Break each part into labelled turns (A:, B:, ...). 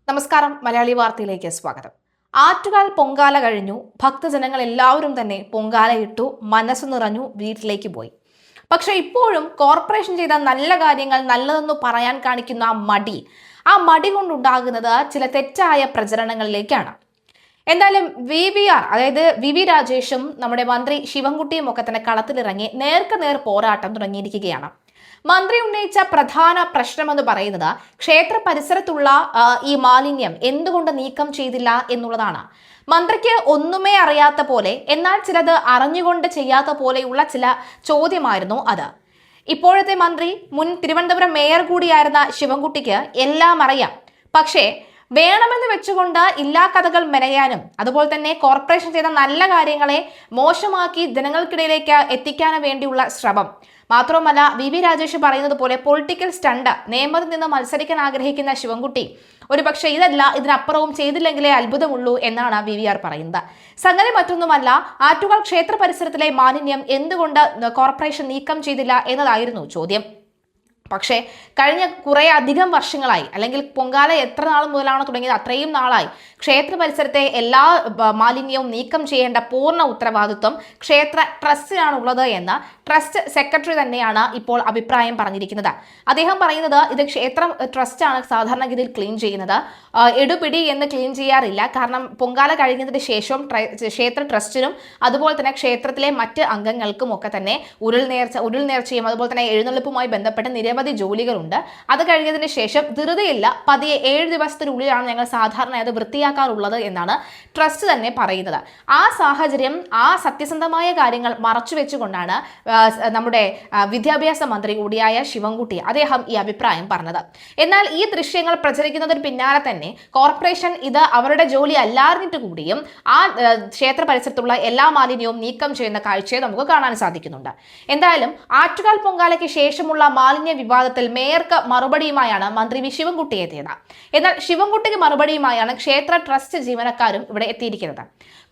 A: നമസ്കാരം. മലയാളി വാർത്തയിലേക്ക് സ്വാഗതം. ആറ്റുകാൽ പൊങ്കാല കഴിഞ്ഞു. ഭക്തജനങ്ങൾ എല്ലാവരും തന്നെ പൊങ്കാലയിട്ടു, മനസ്സു നിറഞ്ഞു, വീട്ടിലേക്ക് പോയി. പക്ഷെ ഇപ്പോഴും കോർപ്പറേഷൻ ചെയ്ത നല്ല കാര്യങ്ങൾ നല്ലതെന്ന് പറയാൻ കാണിക്കുന്ന ആ മടി കൊണ്ടുണ്ടാകുന്നത് ചില തെറ്റായ പ്രചരണങ്ങളിലേക്കാണ്. എന്തായാലും അതായത് വി രാജേഷും നമ്മുടെ മന്ത്രി ശിവൻകുട്ടിയും ഒക്കെ തന്നെ കളത്തിലിറങ്ങി നേർക്കുനേർ പോരാട്ടം തുടങ്ങിയിരിക്കുകയാണ്. മന്ത്രി ഉന്നയിച്ച പ്രധാന പ്രശ്നമെന്ന് പറയുന്നത് ക്ഷേത്ര പരിസരത്തുള്ള ഈ മാലിന്യം എന്തുകൊണ്ട് നീക്കം ചെയ്തില്ല എന്നുള്ളതാണ്. മന്ത്രിക്ക് ഒന്നുമേ അറിയാത്ത പോലെ, എന്നാൽ ചിലത് അറിഞ്ഞുകൊണ്ട് ചെയ്യാത്ത പോലെയുള്ള ചില ചോദ്യമായിരുന്നു അത്. ഇപ്പോഴത്തെ മന്ത്രി മുൻ തിരുവനന്തപുരം മേയർ കൂടിയായിരുന്ന ശിവൻകുട്ടിക്ക് എല്ലാം അറിയാം. പക്ഷേ വേണമെന്ന് വെച്ചുകൊണ്ട് ഇല്ലാ കഥകൾ മെനയാനും അതുപോലെ തന്നെ കോർപ്പറേഷൻ ചെയ്ത നല്ല കാര്യങ്ങളെ മോശമാക്കി ജനങ്ങൾക്കിടയിലേക്ക് എത്തിക്കാനും വേണ്ടിയുള്ള ശ്രമം. മാത്രമല്ല, വി രാജേഷ് പറയുന്നത് പോലെ പൊളിറ്റിക്കൽ സ്റ്റണ്ട്, നിയമത്തിൽ നിന്ന് മത്സരിക്കാൻ ആഗ്രഹിക്കുന്ന ശിവൻകുട്ടി ഒരുപക്ഷെ ഇതിനപ്പുറവും ചെയ്തില്ലെങ്കിലേ അത്ഭുതമുള്ളൂ എന്നാണ് VVR പറയുന്നത്. സംഗതി മറ്റൊന്നുമല്ല, ആറ്റുകാൽ ക്ഷേത്ര പരിസരത്തിലെ മാലിന്യം എന്തുകൊണ്ട് കോർപ്പറേഷൻ നീക്കം ചെയ്തില്ല എന്നതായിരുന്നു ചോദ്യം. പക്ഷേ കഴിഞ്ഞ കുറേ അധികം വർഷങ്ങളായി, അല്ലെങ്കിൽ പൊങ്കാല എത്ര നാൾ മുതലാണോ തുടങ്ങിയത് അത്രയും നാളായി ക്ഷേത്ര പരിസരത്തെ എല്ലാ മാലിന്യവും നീക്കം ചെയ്യേണ്ട പൂർണ്ണ ഉത്തരവാദിത്വം ക്ഷേത്ര ട്രസ്റ്റിനാണുള്ളത് എന്ന് ട്രസ്റ്റ് സെക്രട്ടറി തന്നെയാണ് ഇപ്പോൾ അഭിപ്രായം പറഞ്ഞിരിക്കുന്നത്. അദ്ദേഹം പറയുന്നത് ഇത് ക്ഷേത്ര ട്രസ്റ്റാണ് സാധാരണഗതിയിൽ ക്ലീൻ ചെയ്യുന്നത്, എടുപിടി എന്ന് ക്ലീൻ ചെയ്യാറില്ല. കാരണം പൊങ്കാല കഴിഞ്ഞതിന് ശേഷം ക്ഷേത്ര ട്രസ്റ്റിനും അതുപോലെ തന്നെ ക്ഷേത്രത്തിലെ മറ്റ് അംഗങ്ങൾക്കും ഒക്കെ തന്നെ ഉരുൾനേർച്ചയും അതുപോലെ തന്നെ എഴുന്നള്ളിപ്പുമായി ബന്ധപ്പെട്ട നിരവധി ജോലികളുണ്ട്. അത് കഴിഞ്ഞതിന് ശേഷം ധൃതിയില്ല, പതിയെ 7 ദിവസത്തിനുള്ളിലാണ് ഞങ്ങൾ സാധാരണ അത് വൃത്തിയാക്കാറുള്ളത് എന്നാണ് ട്രസ്റ്റ് തന്നെ പറയുന്നത്. ആ സാഹചര്യം, ആ സത്യസന്ധമായ കാര്യങ്ങൾ മറച്ചു വെച്ചുകൊണ്ടാണ് നമ്മുടെ വിദ്യാഭ്യാസ മന്ത്രി കൂടിയായ ശിവൻകുട്ടി അദ്ദേഹം ഈ അഭിപ്രായം പറഞ്ഞത്. എന്നാൽ ഈ ദൃശ്യങ്ങൾ പ്രചരിക്കുന്നതിന് പിന്നാലെ തന്നെ കോർപ്പറേഷൻ ഇത് അവരുടെ ജോലി അല്ലാറിഞ്ഞിട്ട് കൂടിയും ആ ക്ഷേത്ര പരിസരത്തുള്ള എല്ലാ മാലിന്യവും നീക്കം ചെയ്യുന്ന കാഴ്ചയെ നമുക്ക് കാണാൻ സാധിക്കുന്നുണ്ട്. എന്തായാലും ആറ്റുകാൽ പൊങ്കാലയ്ക്ക് ശേഷമുള്ള മാലിന്യ വിവാദത്തിൽ മേയർക്ക് മറുപടിയുമായാണ് മന്ത്രി ശിവൻകുട്ടി എത്തിയത്. എന്നാൽ ശിവൻകുട്ടിക്ക് മറുപടിയുമായാണ് ക്ഷേത്ര ട്രസ്റ്റ് ജീവനക്കാരും ഇവിടെ എത്തിയിരിക്കുന്നത്.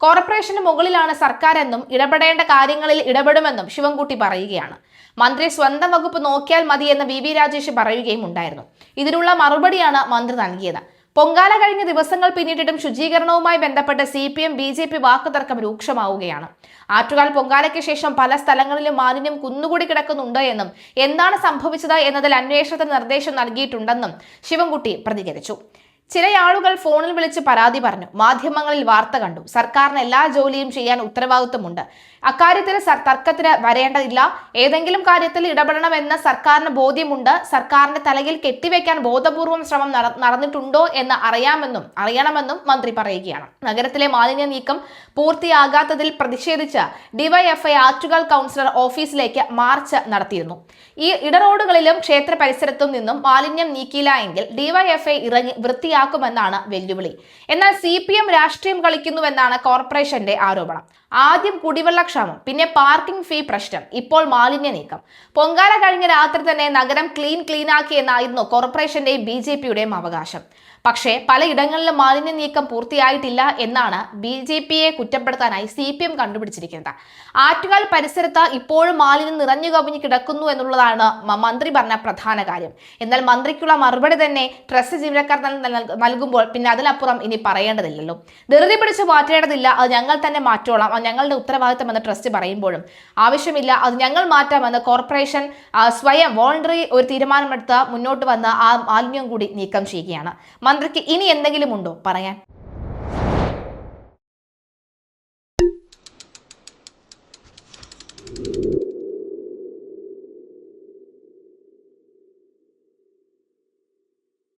A: കോർപ്പറേഷന് മുകളിലാണ് സർക്കാർ എന്നും ഇടപെടേണ്ട കാര്യങ്ങളിൽ ഇടപെടുമെന്നും ശിവൻകുട്ടി പറയുകയാണ്. മന്ത്രി സ്വന്തം വകുപ്പ് നോക്കിയാൽ മതി എന്ന് വി രാജേഷ് പറയുകയും ഉണ്ടായിരുന്നു. ഇതിനുള്ള മറുപടിയാണ് മന്ത്രി നൽകിയത്. പൊങ്കാല കഴിഞ്ഞ ദിവസങ്ങൾ പിന്നിട്ടിട്ടും ശുചീകരണവുമായി ബന്ധപ്പെട്ട് CPM BJP വാക്കുതർക്കം രൂക്ഷമാവുകയാണ്. ആറ്റുകാൽ പൊങ്കാലയ്ക്ക് ശേഷം പല സ്ഥലങ്ങളിലും മാലിന്യം കുന്നുകൂടി കിടക്കുന്നുണ്ട് എന്നും എന്താണ് സംഭവിച്ചത് എന്നതിൽ അന്വേഷണത്തിന് നിർദ്ദേശം നൽകിയിട്ടുണ്ടെന്നും ശിവൻകുട്ടി പ്രതികരിച്ചു. ചില ആളുകൾ ഫോണിൽ വിളിച്ച് പരാതി പറഞ്ഞു, മാധ്യമങ്ങളിൽ വാർത്ത കണ്ടു, സർക്കാരിന് എല്ലാ ജോലിയും ചെയ്യാൻ ഉത്തരവാദിത്വമുണ്ട്, അക്കാര്യത്തിൽ തർക്കത്തിന് വരേണ്ടതില്ല, ഏതെങ്കിലും കാര്യത്തിൽ ഇടപെടണമെന്ന് സർക്കാരിന് ബോധ്യമുണ്ട്, സർക്കാരിന്റെ തലയിൽ കെട്ടിവെക്കാൻ ബോധപൂർവം ശ്രമം നടന്നിട്ടുണ്ടോ എന്ന് അറിയണമെന്നും മന്ത്രി പറയുകയാണ്. നഗരത്തിലെ മാലിന്യ നീക്കം പൂർത്തിയാകാത്തതിൽ പ്രതിഷേധിച്ച് DYFI ആറ്റുകാൽ കൗൺസിലർ ഓഫീസിലേക്ക് മാർച്ച് നടത്തിയിരുന്നു. ഈ ഇടറോഡുകളിലും ക്ഷേത്ര പരിസരത്തും നിന്നും മാലിന്യം നീക്കിയില്ല എങ്കിൽ DYFI ഇറങ്ങി വൃത്തിയാക്കുമെന്നാണ് വെല്ലുവിളി. എന്നാൽ CPM രാഷ്ട്രീയം കളിക്കുന്നുവെന്നാണ് കോർപ്പറേഷന്റെ ആരോപണം. ആദ്യം കുടിവെള്ളക്ഷാമം, പിന്നെ പാർക്കിംഗ് ഫീ പ്രശ്നം, ഇപ്പോൾ മാലിന്യ നീക്കം. പൊങ്കാല കഴിഞ്ഞ രാത്രി തന്നെ നഗരം ക്ലീനാക്കി എന്നായിരുന്നു കോർപ്പറേഷന്റെയും BJPയുടെയും അവകാശം. പക്ഷേ പലയിടങ്ങളിലും മാലിന്യ നീക്കം പൂർത്തിയായിട്ടില്ല എന്നാണ് BJPയെ കുറ്റപ്പെടുത്താനായി CPM കണ്ടുപിടിച്ചിരിക്കുന്നത്. ആറ്റുകാൽ പരിസരത്ത് ഇപ്പോഴും മാലിന്യം നിറഞ്ഞു കവിഞ്ഞു കിടക്കുന്നു എന്നുള്ളതാണ് മന്ത്രി പറഞ്ഞ പ്രധാന കാര്യം. എന്നാൽ മന്ത്രിക്കുള്ള മറുപടി തന്നെ ട്രസ്റ്റ് ജീവനക്കാർ നൽകുമ്പോൾ പിന്നെ അതിനപ്പുറം ഇനി പറയേണ്ടതില്ലല്ലോ. ധൃതി പിടിച്ച് മാറ്റേണ്ടതില്ല, അത് ഞങ്ങൾ തന്നെ മാറ്റോളാം, അത് ഞങ്ങളുടെ ഉത്തരവാദിത്തം എന്ന് ട്രസ്റ്റ് പറയുമ്പോഴും ആവശ്യമില്ല, അത് ഞങ്ങൾ മാറ്റാമെന്ന് കോർപ്പറേഷൻ സ്വയം വോളണ്ടറി ഒരു തീരുമാനമെടുത്ത് മുന്നോട്ട് വന്ന് ആ മാലിന്യം കൂടി നീക്കം ചെയ്യുകയാണ്. മന്ത്രിക്ക് ഇനി എന്തെങ്കിലും ഉണ്ടോ പറയാൻ?